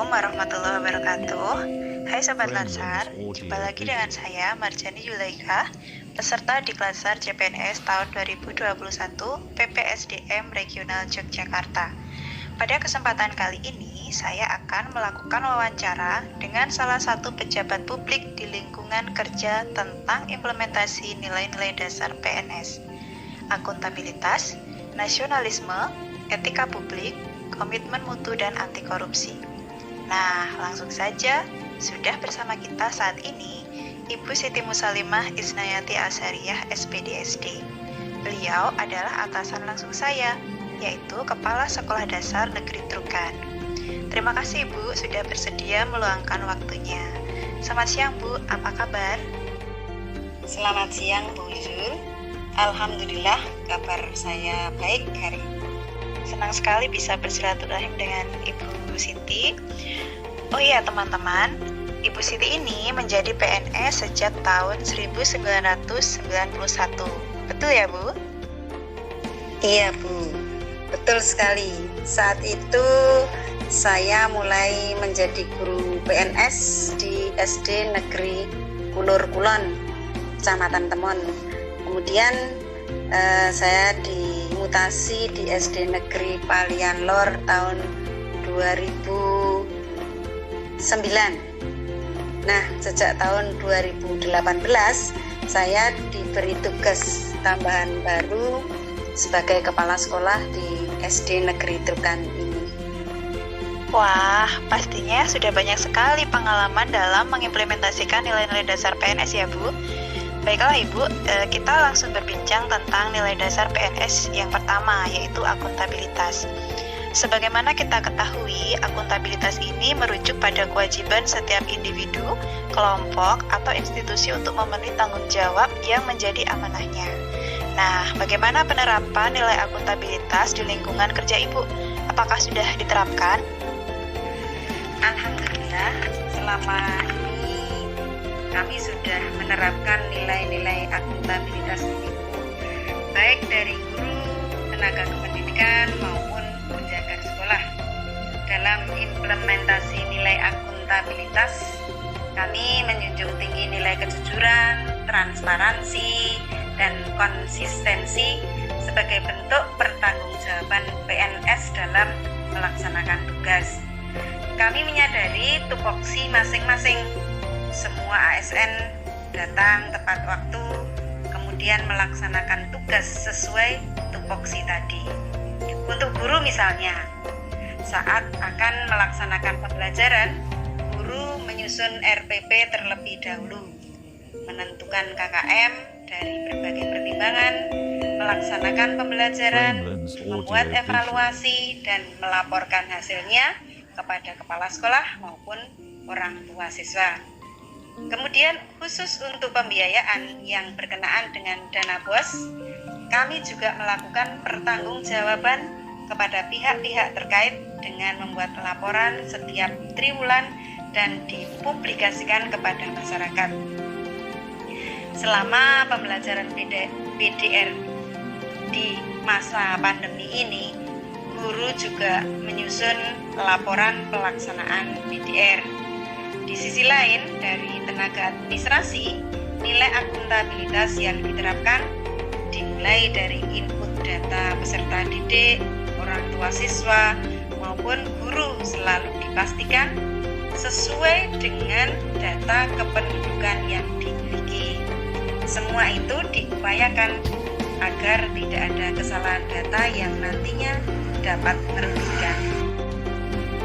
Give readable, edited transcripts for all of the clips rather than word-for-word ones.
Assalamualaikum warahmatullahi wabarakatuh. Hai Sobat Lansar, jumpa lagi dengan saya Marjani Yulaika, peserta di Lansar CPNS tahun 2021 PPSDM Regional Yogyakarta. Pada kesempatan kali ini, saya akan melakukan wawancara dengan salah satu pejabat publik di lingkungan kerja tentang implementasi nilai-nilai dasar PNS, akuntabilitas, nasionalisme, etika publik, komitmen mutu dan anti korupsi. Nah, langsung saja, sudah bersama kita saat ini Ibu Siti Musalimah Isnayati Ashariyah SPDSD. Beliau adalah atasan langsung saya, yaitu Kepala Sekolah Dasar Negeri Trukan. Terima kasih Ibu sudah bersedia meluangkan waktunya. Selamat siang Bu, apa kabar? Selamat siang Bu Zul. Alhamdulillah kabar saya baik hari ini. Senang sekali bisa bersilaturahim dengan Ibu Siti. Oh iya teman-teman, Ibu Siti ini menjadi PNS sejak tahun 1991. Betul ya Bu? Iya Bu, betul sekali. Saat itu saya mulai menjadi guru PNS di SD Negeri Kulur Kulon, Kecamatan Temon. Kemudian saya dimutasi di SD Negeri Palian Lor tahun 2009. Nah, sejak tahun 2018 saya diberi tugas tambahan baru sebagai kepala sekolah di SD Negeri Trukan ini. Wah, pastinya sudah banyak sekali pengalaman dalam mengimplementasikan nilai-nilai dasar PNS ya Bu. Baiklah Ibu, kita langsung berbincang tentang nilai dasar PNS yang pertama, yaitu akuntabilitas. Sebagaimana kita ketahui, akuntabilitas ini merujuk pada kewajiban setiap individu, kelompok, atau institusi untuk memenuhi tanggung jawab yang menjadi amanahnya. Nah, bagaimana penerapan nilai akuntabilitas di lingkungan kerja Ibu? Apakah sudah diterapkan? Alhamdulillah, selama ini kami sudah menerapkan nilai-nilai akuntabilitas ini, baik dari guru, tenaga kependidikan maupun penjaga sekolah. Dalam implementasi nilai akuntabilitas, kami menjunjung tinggi nilai kejujuran, transparansi, dan konsistensi sebagai bentuk pertanggungjawaban PNS dalam melaksanakan tugas. Kami menyadari tupoksi masing-masing. Semua ASN datang tepat waktu, kemudian melaksanakan tugas sesuai tupoksi tadi. Untuk guru misalnya, saat akan melaksanakan pembelajaran, guru menyusun RPP terlebih dahulu, menentukan KKM dari berbagai pertimbangan, melaksanakan pembelajaran, membuat evaluasi, dan melaporkan hasilnya kepada kepala sekolah maupun orang tua siswa. Kemudian khusus untuk pembiayaan yang berkenaan dengan dana BOS, kami juga melakukan pertanggungjawaban kepada pihak-pihak terkait dengan membuat laporan setiap triwulan dan dipublikasikan kepada masyarakat. Selama pembelajaran PDR di masa pandemi ini, guru juga menyusun laporan pelaksanaan PDR. Di sisi lain, dari tenaga administrasi, nilai akuntabilitas yang diterapkan dimulai dari input data peserta didik, orang tua siswa, maupun guru selalu dipastikan sesuai dengan data kependudukan yang dimiliki. Semua itu diupayakan agar tidak ada kesalahan data yang nantinya dapat merugikan.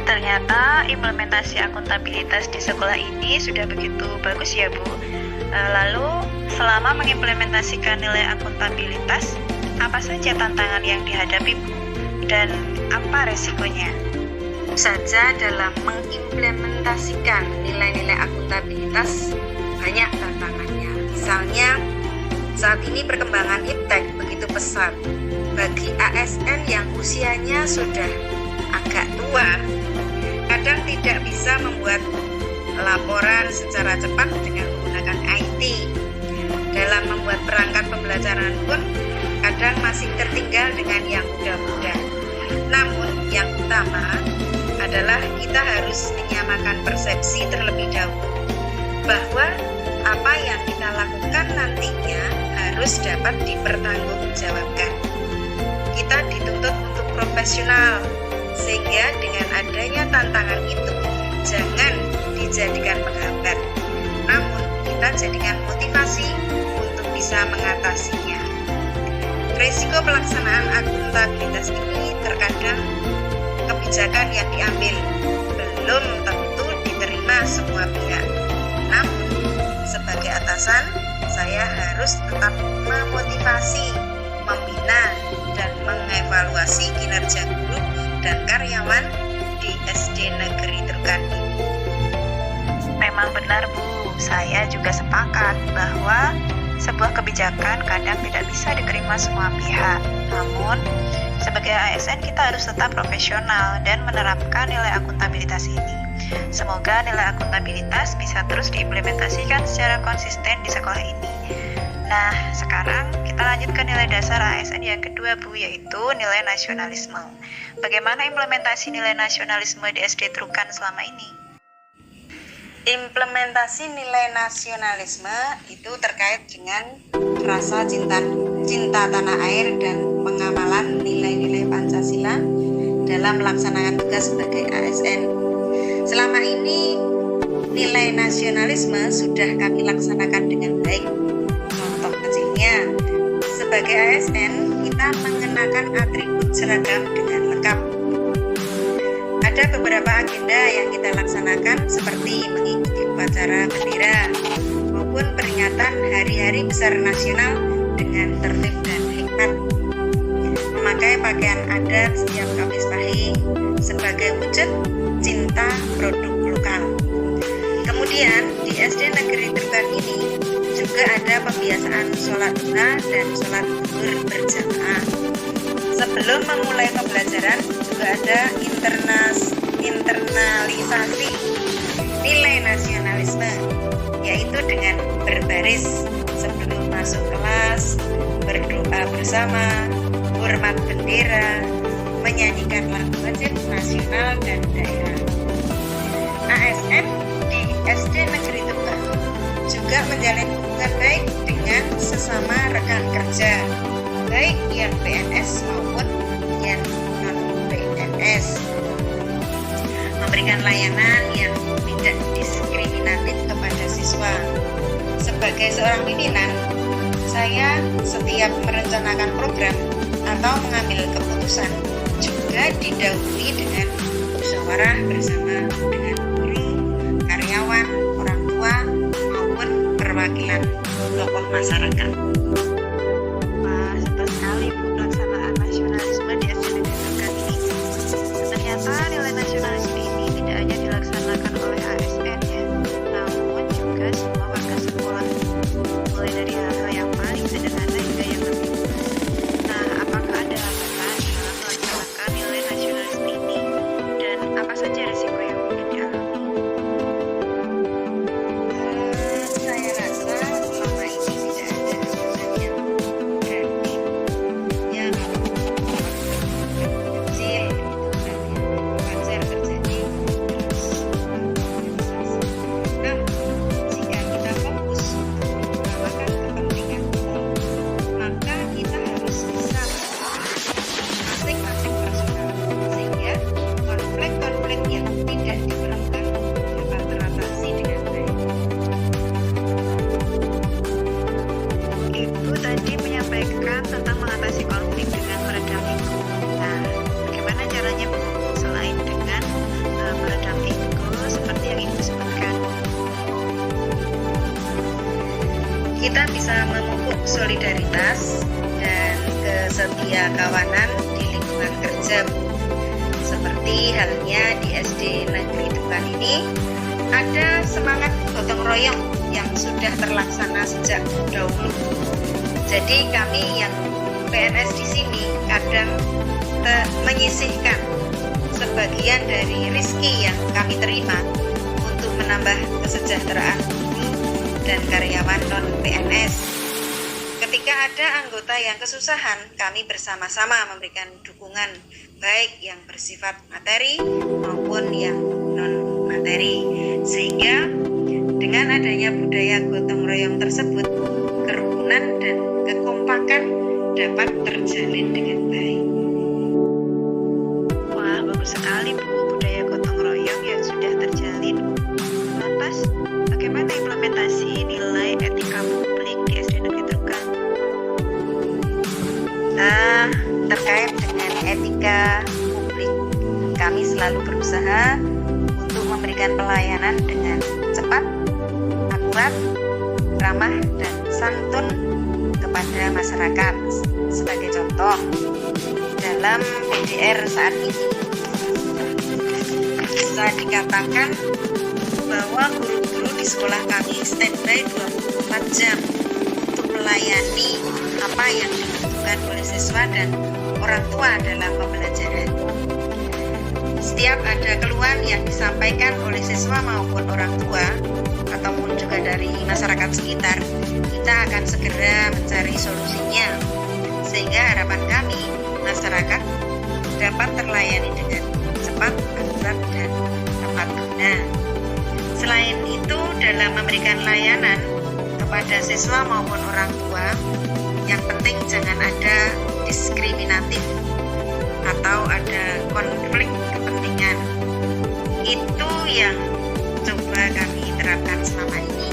Ternyata implementasi akuntabilitas di sekolah ini sudah begitu bagus ya Bu. Lalu selama mengimplementasikan nilai akuntabilitas, apa saja tantangan yang dihadapi Bu? Dan apa resikonya? Saja dalam mengimplementasikan nilai-nilai akuntabilitas banyak tantangannya. Misalnya, saat ini perkembangan iptek begitu pesat. Bagi ASN yang usianya sudah agak tua, kadang tidak bisa membuat laporan secara cepat dengan menggunakan IT. Dalam membuat perangkat pembelajaran pun kadang masih tertinggal dengan yang mudah-mudah. Namun yang utama adalah kita harus menyamakan persepsi terlebih dahulu bahwa apa yang kita lakukan nantinya harus dapat dipertanggungjawabkan. Kita dituntut untuk profesional, sehingga dengan adanya tantangan itu jangan dijadikan penghambat, namun kita jadikan motivasi untuk bisa mengatasinya. Risiko pelaksanaan akuntabilitas ini terkadang kebijakan yang diambil belum tentu diterima semua pihak. Namun, sebagai atasan, saya harus tetap memotivasi, membina, dan mengevaluasi kinerja guru dan karyawan di SD Negeri Trukan ini. Memang benar Bu, saya juga sepakat bahwa sebuah kebijakan kadang tidak bisa diterima semua pihak. Namun, sebagai ASN kita harus tetap profesional dan menerapkan nilai akuntabilitas ini. Semoga nilai akuntabilitas bisa terus diimplementasikan secara konsisten di sekolah ini. Nah, sekarang kita lanjut ke nilai dasar ASN yang kedua Bu, yaitu nilai nasionalisme. Bagaimana implementasi nilai nasionalisme di SD Trukan selama ini? Implementasi nilai nasionalisme itu terkait dengan rasa cinta tanah air dan pengamalan nilai-nilai Pancasila dalam melaksanakan tugas sebagai ASN. Selama ini nilai nasionalisme sudah kami laksanakan dengan baik. Contoh kecilnya, sebagai ASN kita mengenakan atribut seragam dengan lengkap. Ada beberapa agenda yang kita laksanakan seperti mengikuti upacara bendera maupun peringatan hari-hari besar nasional dengan tertib dan hikmat. Memakai pakaian adat setiap Kamis Pahing sebagai wujud cinta produk lokal. Kemudian di SD Negeri Trukan ini juga ada pembiasaan sholat duha dan sholat zuhur berjamaah. Sebelum memulai pembelajaran juga ada internalisasi nilai nasionalisme, yaitu dengan berbaris sebelum masuk kelas, berdoa bersama, hormat bendera, menyanyikan lagu wajib nasional dan daerah. ASN di SD Negeri Trukan juga menjalin hubungan baik dengan sesama rekan kerja, baik yang PNS maupun yang non-PNS, memberikan layanan yang tidak diskriminatif kepada siswa. Sebagai seorang pimpinan, saya setiap merencanakan program atau mengambil keputusan juga didahului dengan musyawarah bersama dengan guru, karyawan, orang tua, maupun perwakilan tokoh masyarakat. Wah, senang sekali Bu pelaksanaan nasionalisme di SD Negeri Trukan ini. Ternyata nilai nasionalisme ini tidak hanya dilaksanakan oleh ASN ya, namun juga semua warga sekolah, mulai dari hal-hal yang paling sederhana hingga yang lebih luas. Nah, apakah ada hambatan dalam melaksanakan nilai nasionalisme ini, dan apa saja risiko yang mungkin dialami? Saya rasa selama ini tidak ada hambatan yang berarti. Ya, kecil itu kan wajar terjadi. Namun, jika kita fokus mengutamakan kepentingan umum, maka kita harus bisa masing-masing personal, sehingga konflik-konflik yang tidak diperlukan dapat teratasi dengan baik. Ibu tadi menyampaikan tentang mengatasi konflik dengan meredam ego. Nah, bagaimana caranya Bu? Selain dengan meredam ego seperti yang Ibu sebutkan. Kita bisa memupuk solidaritas dan kesetia kawanan di lingkungan kerja, Bu. Seperti halnya di SD Negeri Trukan ini, ada semangat gotong royong yang sudah terlaksana sejak dahulu. Jadi kami yang PNS di sini kadang menyisihkan sebagian dari rezeki yang kami terima untuk menambah kesejahteraan guru dan karyawan non PNS. Ketika Jika ada anggota yang kesusahan, kami bersama-sama memberikan dukungan baik yang bersifat materi maupun yang non materi, sehingga dengan adanya budaya gotong royong tersebut, kerukunan dan kekompakan dapat terjalin dengan baik. Wah, bagus sekali Bu, budaya gotong royong yang sudah terjalin. Lantas, bagaimana implementasi nilai etika publik di SD Negeri Terukan? Terkait dengan etika publik, kami selalu berusaha untuk memberikan pelayanan dengan cepat, akurat, ramah, dan santun kepada masyarakat. Sebagai contoh, dalam PDR saat ini bisa dikatakan bahwa guru-guru di sekolah kami standby 24 jam untuk melayani apa yang dibutuhkan oleh siswa dan orang tua dalam pembelajaran. Setiap ada keluhan yang disampaikan oleh siswa maupun orang tua ataupun juga dari masyarakat sekitar, kita akan segera mencari solusinya, sehingga harapan kami masyarakat dapat terlayani dengan cepat, akurat, dan tepat guna. Selain itu, dalam memberikan layanan kepada siswa maupun orang tua, yang penting jangan ada diskriminatif atau ada konflik kepentingan. Itu yang coba kami terapkan selama ini.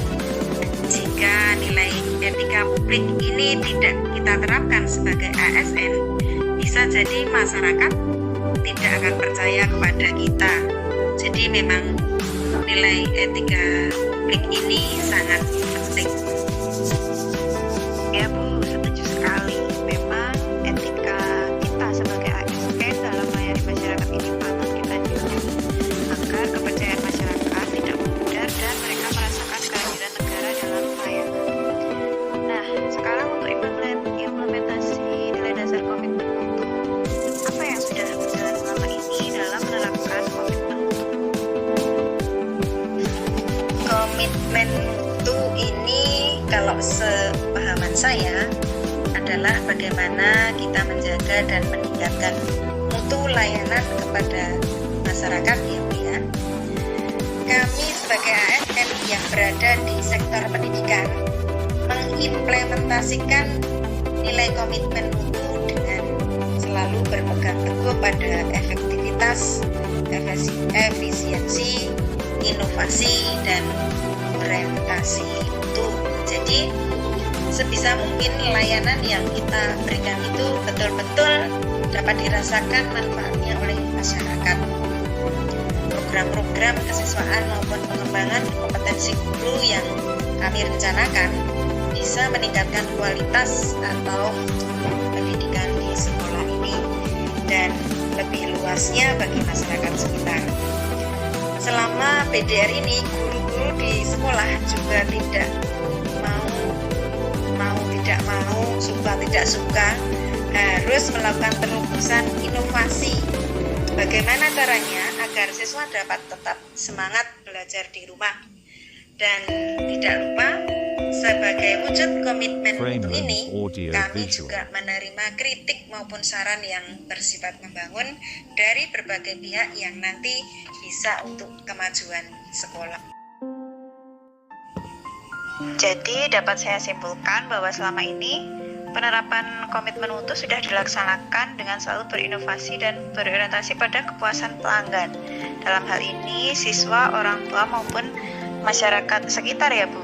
Jika nilai etika publik ini tidak kita terapkan sebagai ASN, bisa jadi masyarakat tidak akan percaya kepada kita. Jadi memang nilai etika publik ini sangat penting. Ya Bu, setuju sekali. Memang etika kita sebagai ASN dalam melayani masyarakat ini patut kita jaga agar kepercayaan masyarakat tidak memudar dan mereka merasakan kehadiran negara dalam pelayanan. Nah, sekarang untuk implementasi nilai dasar komitmen mutu, apa yang sudah berjalan selama ini dalam menerapkan komitmen mutu? Komitmen mutu ini kalau sepahaman saya adalah bagaimana kita menjaga dan meningkatkan mutu layanan kepada masyarakat ya Bu ya. Kami sebagai ASN yang berada di sektor pendidikan mengimplementasikan nilai komitmen mutu dengan selalu berpegang teguh pada efektivitas, efisiensi, inovasi, dan orientasi mutu. Jadi sebisa mungkin layanan yang kita berikan itu betul-betul dapat dirasakan manfaatnya oleh masyarakat. Program-program kesiswaan maupun pengembangan kompetensi guru yang kami rencanakan bisa meningkatkan kualitas atau pendidikan di sekolah ini dan lebih luasnya bagi masyarakat sekitar. Selama PDR ini, guru-guru di sekolah juga tidak mau, suka tidak suka harus melakukan terobosan inovasi. Bagaimana caranya agar siswa dapat tetap semangat belajar di rumah? Dan tidak lupa, sebagai wujud komitmen mutu ini, kami juga menerima kritik maupun saran yang bersifat membangun dari berbagai pihak yang nanti bisa untuk kemajuan sekolah. Jadi dapat saya simpulkan bahwa selama ini penerapan komitmen mutu sudah dilaksanakan dengan selalu berinovasi dan berorientasi pada kepuasan pelanggan. Dalam hal ini siswa, orang tua maupun masyarakat sekitar ya Bu.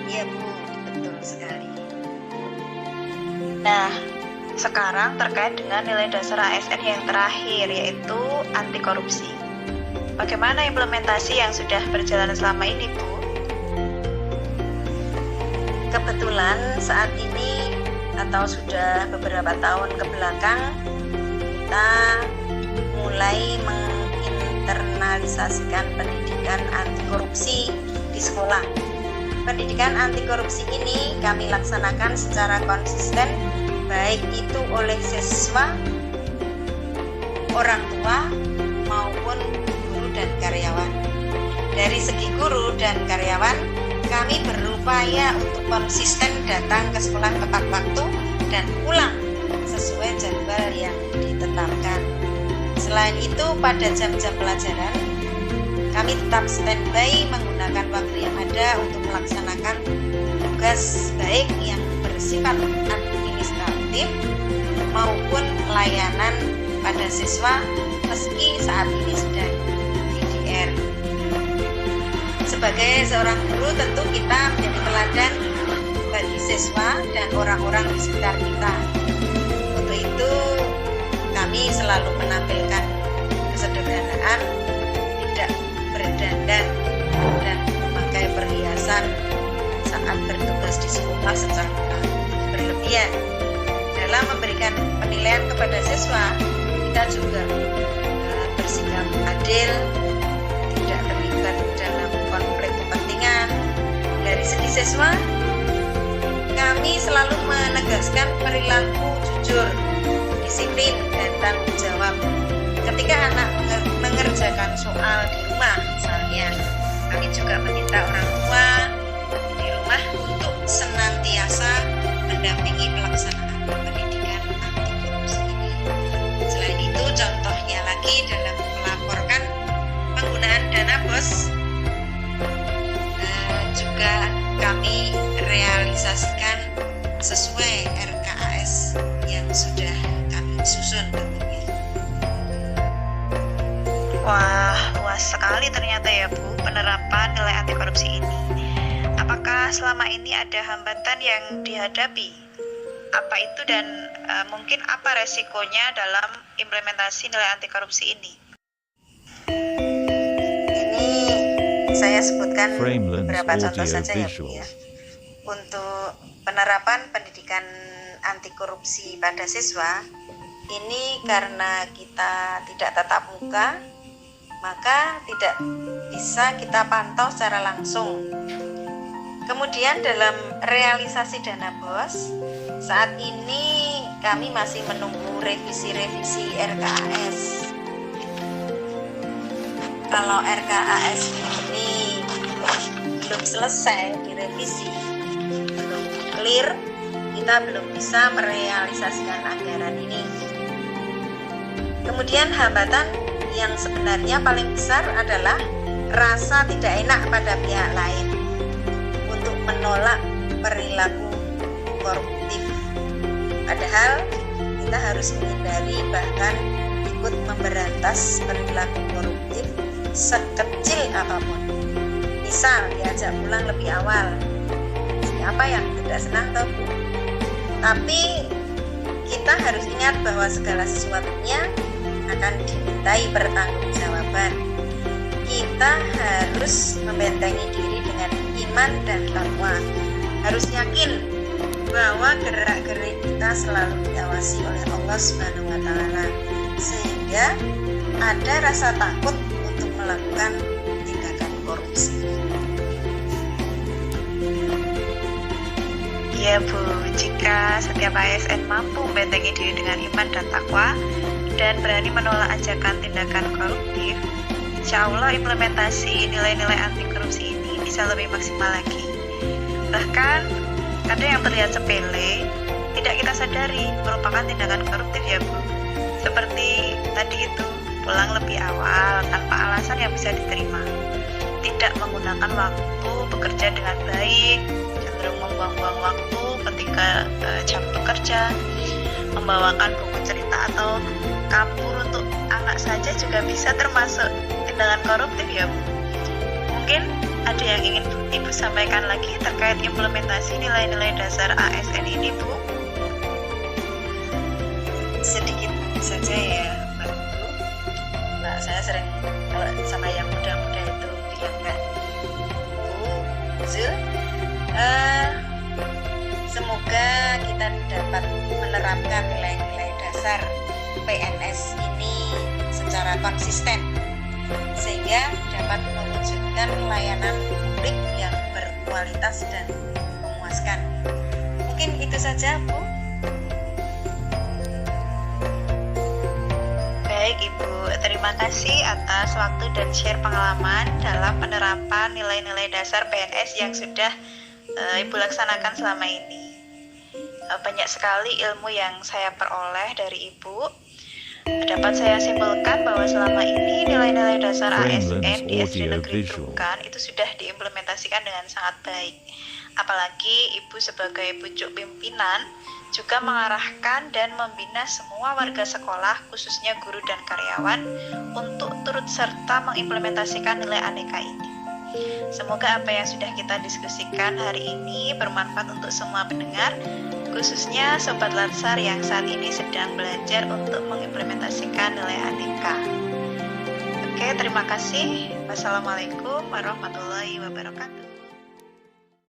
Iya Bu, betul sekali. Nah, sekarang terkait dengan nilai dasar ASN yang terakhir, yaitu anti korupsi. Bagaimana implementasi yang sudah berjalan selama ini Bu? Kebetulan saat ini atau sudah beberapa tahun ke belakang kita mulai menginternalisasikan pendidikan anti korupsi di sekolah. Pendidikan anti korupsi ini kami laksanakan secara konsisten, baik itu oleh siswa, orang tua maupun guru dan karyawan. Dari segi guru dan karyawan, kami berupaya untuk konsisten datang ke sekolah tepat waktu dan pulang sesuai jadwal yang ditetapkan. Selain itu, pada jam-jam pelajaran, kami tetap standby menggunakan waktu yang ada untuk melaksanakan tugas baik yang bersifat administratif maupun layanan pada siswa meski saat ini sedang DDR. Sebagai seorang guru, tentu kita menjadi teladan bagi siswa dan orang-orang di sekitar kita. Untuk itu, kami selalu menampilkan kesederhanaan, tidak berdandan dan memakai perhiasan saat bertugas di sekolah secara berlebihan. Dalam memberikan penilaian kepada siswa, kita juga bersikap adil, tidak terlibat dalam konflik kepentingan. Dari segi siswa, kami selalu menegaskan perilaku jujur, disiplin, dan tanggung jawab. Ketika anak mengerjakan soal di rumah misalnya, kami juga meminta orang tua di rumah untuk senantiasa mendampingi pelaksanaan pendidikan anti korupsi ini. Selain itu, contohnya lagi dalam melaporkan penggunaan dana BOS, juga kami realisasikan sesuai RKAS yang sudah kami susun tentunya. Wah, luas sekali ternyata ya Bu, penerapan nilai anti korupsi ini. Apakah selama ini ada hambatan yang dihadapi? Apa itu dan mungkin apa resikonya dalam implementasi nilai anti korupsi ini? Ini saya sebutkan beberapa contoh saja ya Bu ya. Untuk penerapan pendidikan anti korupsi pada siswa, ini karena kita tidak tatap muka, maka tidak bisa kita pantau secara langsung. Kemudian dalam realisasi dana BOS, saat ini kami masih menunggu revisi-revisi RKAS. Kalau RKAS ini belum selesai direvisi, belum clear, kita belum bisa merealisasikan anggaran ini. Kemudian hambatan yang sebenarnya paling besar adalah rasa tidak enak pada pihak lain untuk menolak perilaku koruptif. Padahal kita harus menghindari bahkan ikut memberantas perilaku koruptif sekecil apapun. Misal diajak pulang lebih awal, siapa yang tidak senang toh Bu? Tapi kita harus ingat bahwa segala sesuatunya akan dimintai pertanggungjawaban. Kita harus membentengi diri dengan iman dan takwa. Harus yakin bahwa gerak-gerik kita selalu diawasi oleh Allah Subhanahu wa taala, sehingga ada rasa takut untuk melakukan tindakan korupsi. Ya Bu, jika setiap ASN mampu membentengi diri dengan iman dan takwa dan berani menolak ajakan tindakan koruptif, insya Allah implementasi nilai-nilai anti korupsi ini bisa lebih maksimal lagi. Bahkan ada yang terlihat sepele, tidak kita sadari merupakan tindakan koruptif ya Bu. Seperti tadi itu, pulang lebih awal tanpa alasan yang bisa diterima, tidak menggunakan waktu bekerja dengan baik, cenderung membuang-buang waktu ketika jam bekerja, membawakan buku cerita atau kabur untuk anak saja juga bisa termasuk tindakan koruptif ya Bu. Mungkin ada yang ingin Ibu sampaikan lagi terkait implementasi nilai-nilai dasar ASN ini Bu? Sedikit saja ya Mbak Guru. Mbak, saya sering kalau sama yang muda-muda itu bilang Kak Bu Zul, semoga kita dapat menerapkan nilai-nilai dasar PNS ini secara konsisten sehingga dapat mewujudkan layanan publik yang berkualitas dan memuaskan. Mungkin itu saja Bu. Baik Ibu, terima Terima kasih atas waktu dan share pengalaman dalam penerapan nilai-nilai dasar PNS yang sudah Ibu laksanakan selama ini. Banyak sekali ilmu yang saya peroleh dari Ibu. Dapat saya simpulkan bahwa selama ini nilai-nilai dasar ASN di SD Negeri Trungkan itu sudah diimplementasikan dengan sangat baik. Apalagi Ibu sebagai pucuk pimpinan juga mengarahkan dan membina semua warga sekolah, khususnya guru dan karyawan, untuk turut serta mengimplementasikan nilai aneka ini. Semoga apa yang sudah kita diskusikan hari ini bermanfaat untuk semua pendengar, khususnya Sobat Latsar yang saat ini sedang belajar untuk mengimplementasikan nilai aneka. Oke, terima kasih. Wassalamualaikum warahmatullahi wabarakatuh.